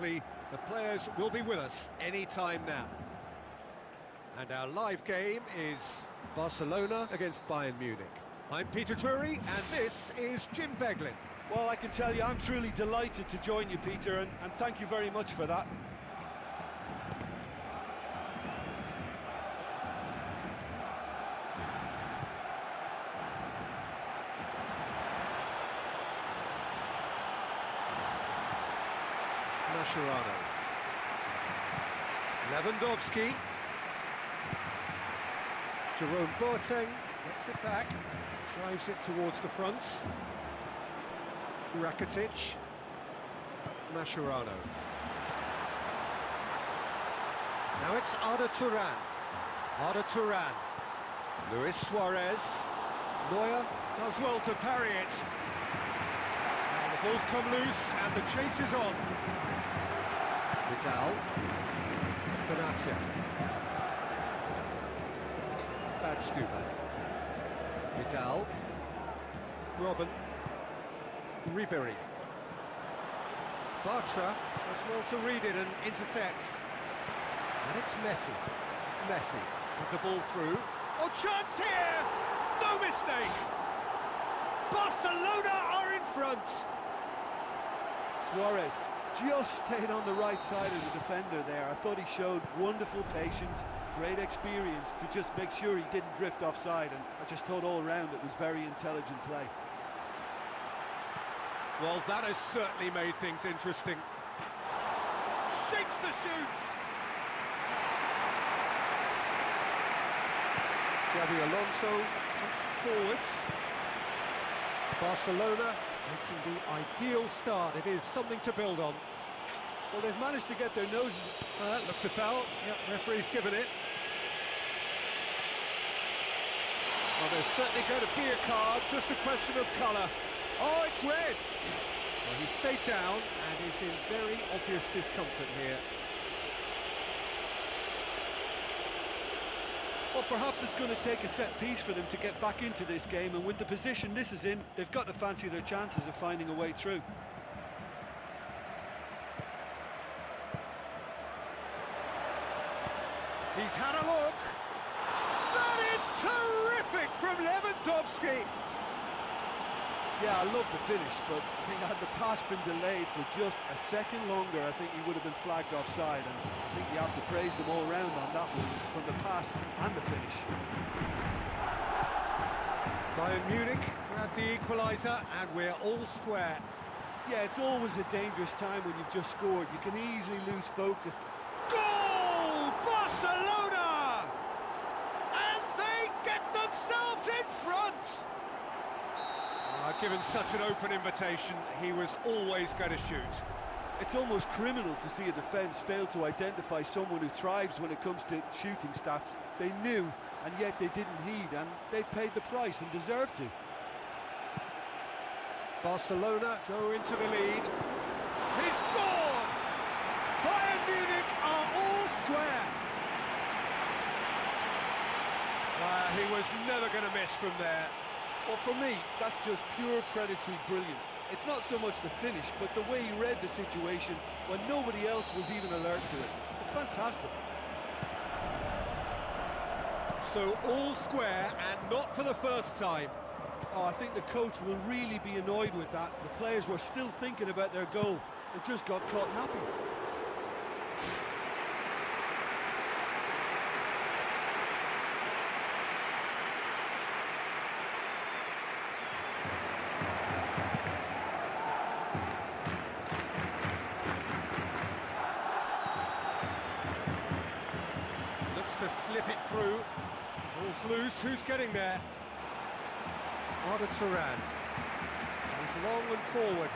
likely the players will be with us any time now. And our live game is Barcelona against Bayern Munich. I'm Peter Drury, and this is Jim Beglin. Well, I can tell you, I'm truly delighted to join you, Peter, and thank you very much for that. Mascherano. Lewandowski. Jerome Boateng gets it back, drives it towards the front. Rakitic. Mascherano. Now it's Arda Turan. Arda Turan. Luis Suarez. Neuer does well to parry it. And the ball's come loose and the chase is on. Vidal. Benatia. Badstuber. Vidal. Robben. Ribéry. Bartra does well to read it and intercepts. And it's Messi. Messi with the ball through. Oh, chance here! No mistake! Barcelona are in front! Suarez just stayed on the right side of the defender there. I thought he showed wonderful patience, great experience to just make sure he didn't drift offside, and I just thought all around it was very intelligent play. Well, that has certainly made things interesting. Shapes the shoot! Xabi Alonso comes forwards. Barcelona making the ideal start. It is something to build on. Well, they've managed to get their noses... Looks a foul. Yep, referee's given it. Well, there's certainly going to be a card, just a question of colour. Oh, it's red! Well, he stayed down and is in very obvious discomfort here. Well, perhaps it's going to take a set piece for them to get back into this game, and with the position this is in, they've got to fancy their chances of finding a way through. He's had a look. That is terrific from Lewandowski. Yeah, I love the finish, but I think had the pass been delayed for just a second longer, I think he would have been flagged offside, and I think you have to praise them all round on that one, from the pass and the finish. Bayern Munich grab the equaliser, and we're all square. Yeah, it's always a dangerous time when you've just scored. You can easily lose focus. Goal! Barcelona! And they get themselves in front! Given such an open invitation, he was always going to shoot. It's almost criminal to see a defence fail to identify someone who thrives when it comes to shooting stats. They knew, and yet they didn't heed, and they've paid the price and deserve to. Barcelona go into the lead. He scored! Bayern Munich are all square. He was never going to miss from there. Well, for me, that's just pure predatory brilliance. It's not so much the finish, but the way he read the situation when nobody else was even alert to it. It's fantastic. So all square, and not for the first time. Oh, I think the coach will really be annoyed with that. The players were still thinking about their goal and just got caught napping. To slip it through. Ball's loose, who's getting there? Arda Turan. Goes long and forward.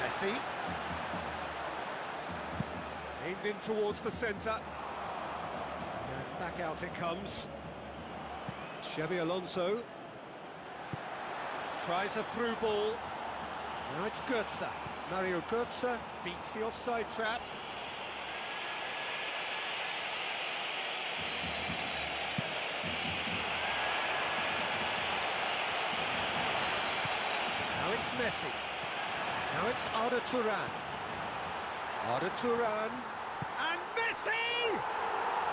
Messi. Aimed in towards the centre. And back out it comes. Xabi Alonso. Tries a through ball. Now it's Götze. Mario Götze beats the offside trap. Now Now it's Messi. Now it's Arda Turan. Arda Turan. And Messi!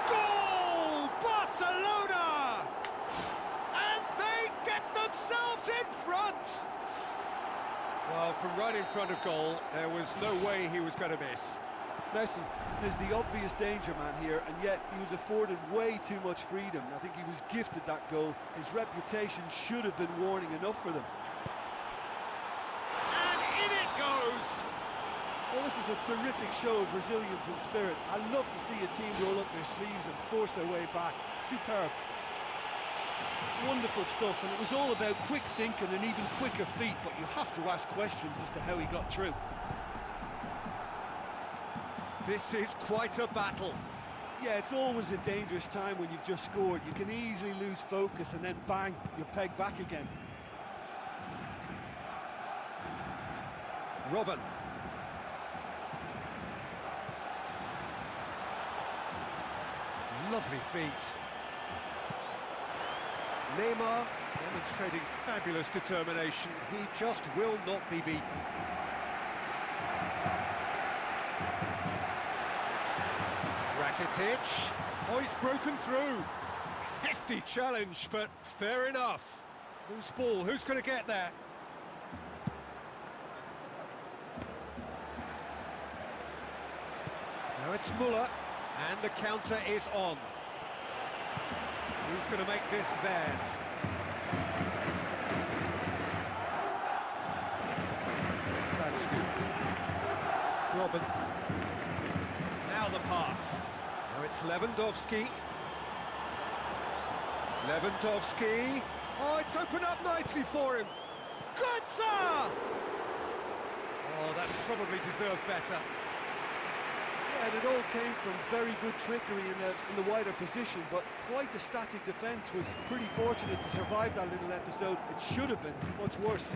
Goal! Barcelona! And they get themselves in front! Well, from right in front of goal, there was no way he was going to miss. Messi is the obvious danger man here, and yet he was afforded way too much freedom. I think he was gifted that goal. His reputation should have been warning enough for them. And in it goes! Well, this is a terrific show of resilience and spirit. I love to see a team roll up their sleeves and force their way back. Superb. Wonderful stuff, and it was all about quick thinking and even quicker feet, but you have to ask questions as to how he got through. This is quite a battle. Yeah, it's always a dangerous time when you've just scored. You can easily lose focus and then bang, you're pegged back again. Robin. Lovely feet. Neymar demonstrating fabulous determination. He just will not be beaten. Rakitic. Oh, he's broken through. Hefty challenge, but fair enough. Loose ball, who's going to get there? Now it's Muller, and the counter is on. Who's going to make this theirs? That's good. Robin. Now the pass. Now it's Lewandowski. Lewandowski. Oh, it's opened up nicely for him. Götze! Oh, that probably deserved better. Yeah, and it all came from very good trickery in the wider position, but quite a static defence. Was pretty fortunate to survive that little episode. It should have been much worse.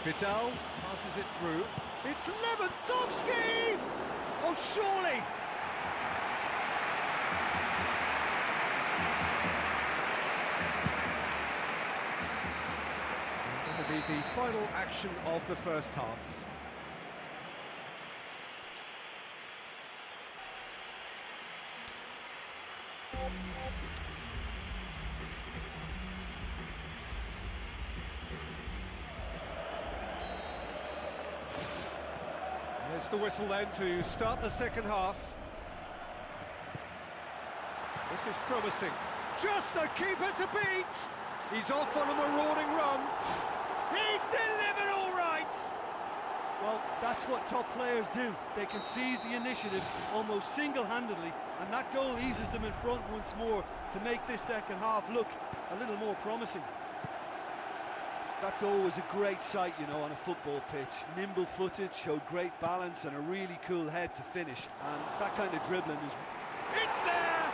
Vidal passes it through. It's Lewandowski! Oh, surely! That'll be the final action of the first half. There's the whistle then to start the second half. This is promising. Just the keeper to beat! He's off on a marauding run. He's delivered all right! Well, that's what top players do. They can seize the initiative almost single-handedly, and that goal eases them in front once more to make this second half look a little more promising. That's always a great sight, you know, on a football pitch. Nimble-footed, showed great balance and a really cool head to finish. And that kind of dribbling is... It's there!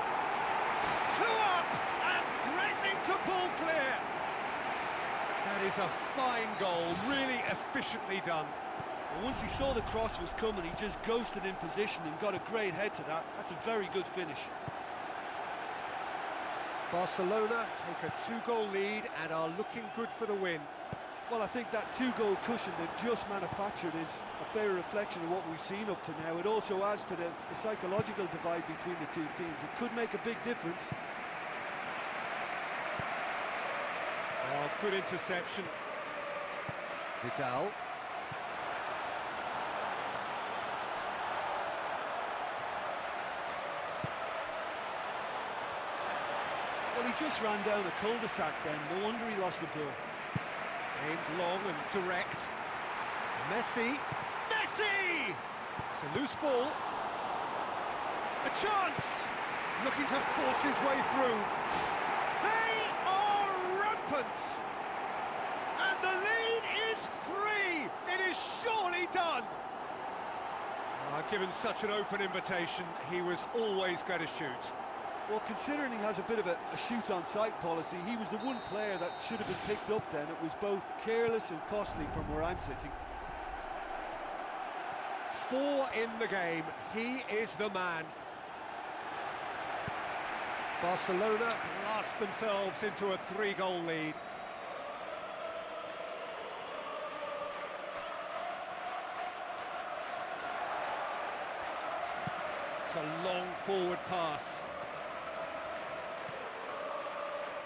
Two up and threatening to pull clear. That is a fine goal, really efficiently done. And once he saw the cross was coming, he just ghosted in position and got a great head to that. That's a very good finish. Barcelona take a two-goal lead and are looking good for the win. Well, I think that two-goal cushion they've just manufactured is a fair reflection of what we've seen up to now. It also adds to the psychological divide between the two teams. It could make a big difference. Oh, good interception. Vidal. Well, he just ran down a cul-de-sac then. No wonder he lost the ball. Aimed long and direct. Messi. Messi! It's a loose ball. A chance! Looking to force his way through. They are rampant! And the lead is 3! It is surely done! Given such an open invitation, he was always going to shoot. Well, considering he has a bit of a shoot-on-sight policy, he was the one player that should have been picked up then. It was both careless and costly from where I'm sitting. 4 in the game. He is the man. Barcelona blast themselves into a 3-goal lead. It's a long forward pass.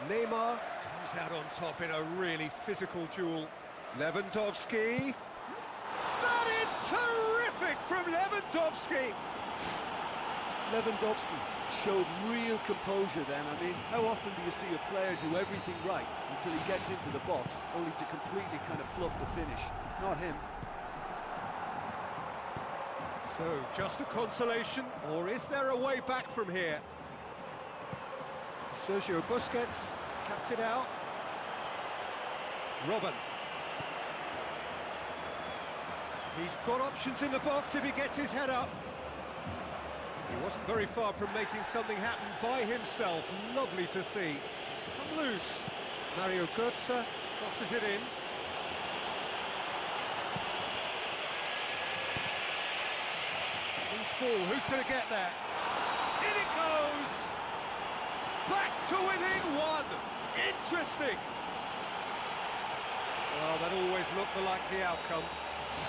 Neymar comes out on top in a really physical duel. Lewandowski. That is terrific from Lewandowski. Lewandowski showed real composure then. I mean, how often do you see a player do everything right until he gets into the box, only to completely kind of fluff the finish? Not him. So, just a consolation, or is there a way back from here? Sergio Busquets cuts it out. Robben. He's got options in the box if he gets his head up. He wasn't very far from making something happen by himself. Lovely to see. It's come loose. Mario Götze crosses it in. Loose ball, who's going to get there? In it goes! Back to within 1! Interesting! Well, that always looked the likely outcome.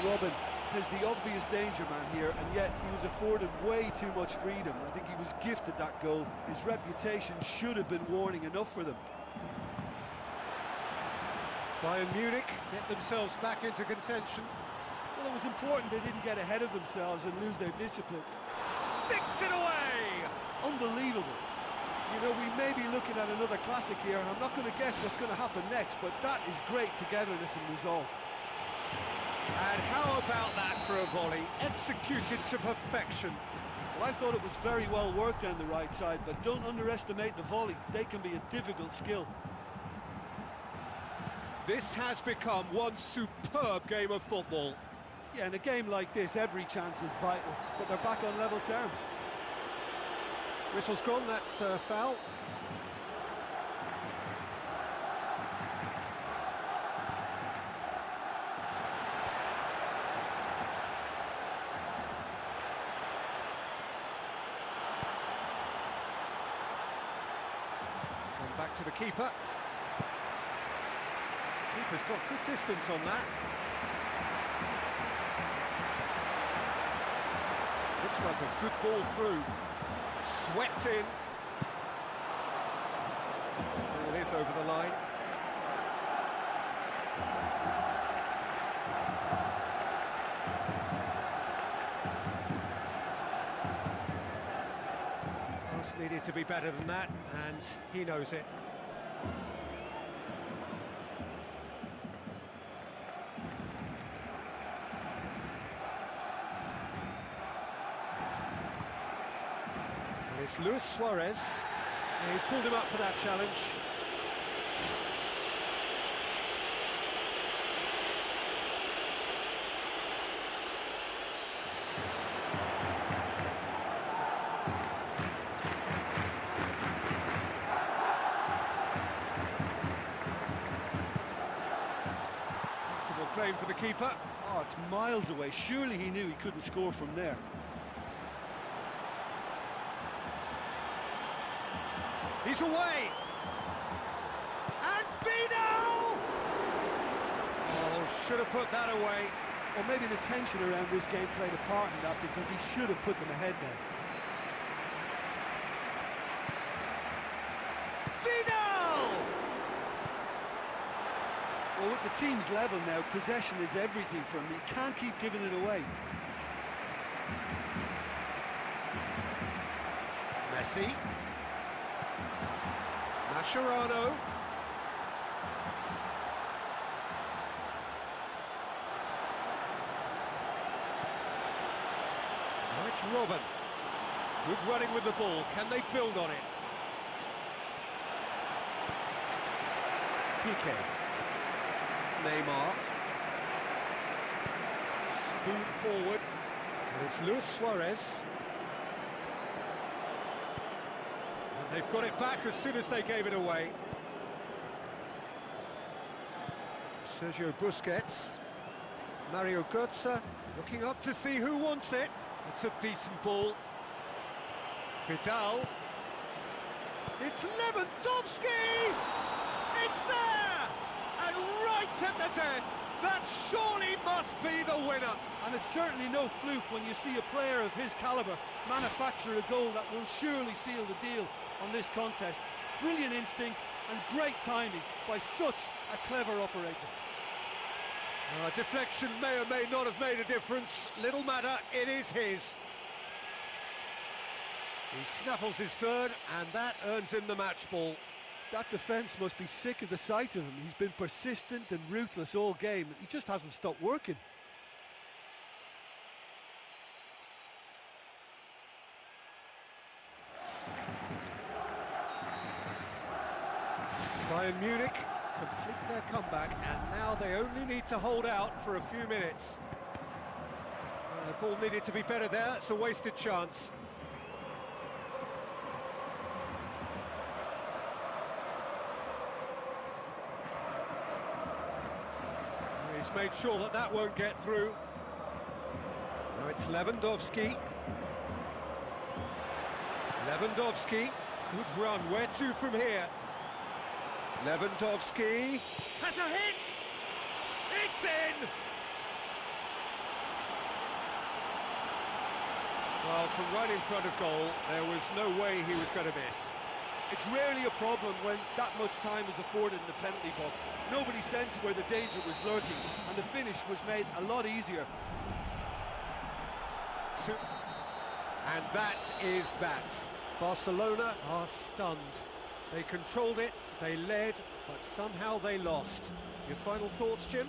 Robben is the obvious danger man here, and yet he was afforded way too much freedom. I think he was gifted that goal. His reputation should have been warning enough for them. Bayern Munich get themselves back into contention. Well, it was important they didn't get ahead of themselves and lose their discipline. Sticks it away! Unbelievable. You know, we may be looking at another classic here. I'm not going to guess what's going to happen next, but that is great togetherness and resolve. And how about that for a volley? Executed to perfection. Well, I thought it was very well worked down the right side, but don't underestimate the volley. They can be a difficult skill. This has become one superb game of football. Yeah, in a game like this, every chance is vital, but they're back on level terms. Whistle's gone, that's foul. Come back to the keeper. Keeper's got good distance on that. Looks like a good ball through. Swept in. Ball is over the line. Pass needed to be better than that, and he knows it. It's Luis Suarez. He's pulled him up for that challenge. Comfortable claim for the keeper. Oh, it's miles away. Surely he knew he couldn't score from there. He's away! And Vidal! Oh, should have put that away. Or maybe the tension around this game played a part in that, because he should have put them ahead then. Vidal! Well, with the team's level now, possession is everything for him. He can't keep giving it away. Messi. Mascherano. Now it's Robben. Good running with the ball. Can they build on it? Piqué. Neymar. Spoon forward. And it's Luis Suarez. And they've got it back as soon as they gave it away. Sergio Busquets. Mario Götze. Looking up to see who wants it. It's a decent ball. Vidal. It's Lewandowski! It's there! And right at the death! That surely must be the winner! And it's certainly no fluke when you see a player of his calibre manufacture a goal that will surely seal the deal on this contest. Brilliant instinct and great timing by such a clever operator. Deflection may or may not have made a difference. Little matter, it is his. He snaffles his third, and that earns him the match ball. That defence must be sick of the sight of him. He's been persistent and ruthless all game. He just hasn't stopped working. Bayern Munich complete their comeback, and now they only need to hold out for a few minutes. The ball needed to be better there. It's a wasted chance. He's made sure that that won't get through. Now it's Lewandowski. Lewandowski, good run. Where to from here? Lewandowski has a hit! It's in! Well, from right in front of goal, there was no way he was going to miss. It's rarely a problem when that much time is afforded in the penalty box. Nobody sensed where the danger was lurking, and the finish was made a lot easier. And that is that. Barcelona are stunned. They controlled it, they led, but somehow they lost. Your final thoughts, Jim?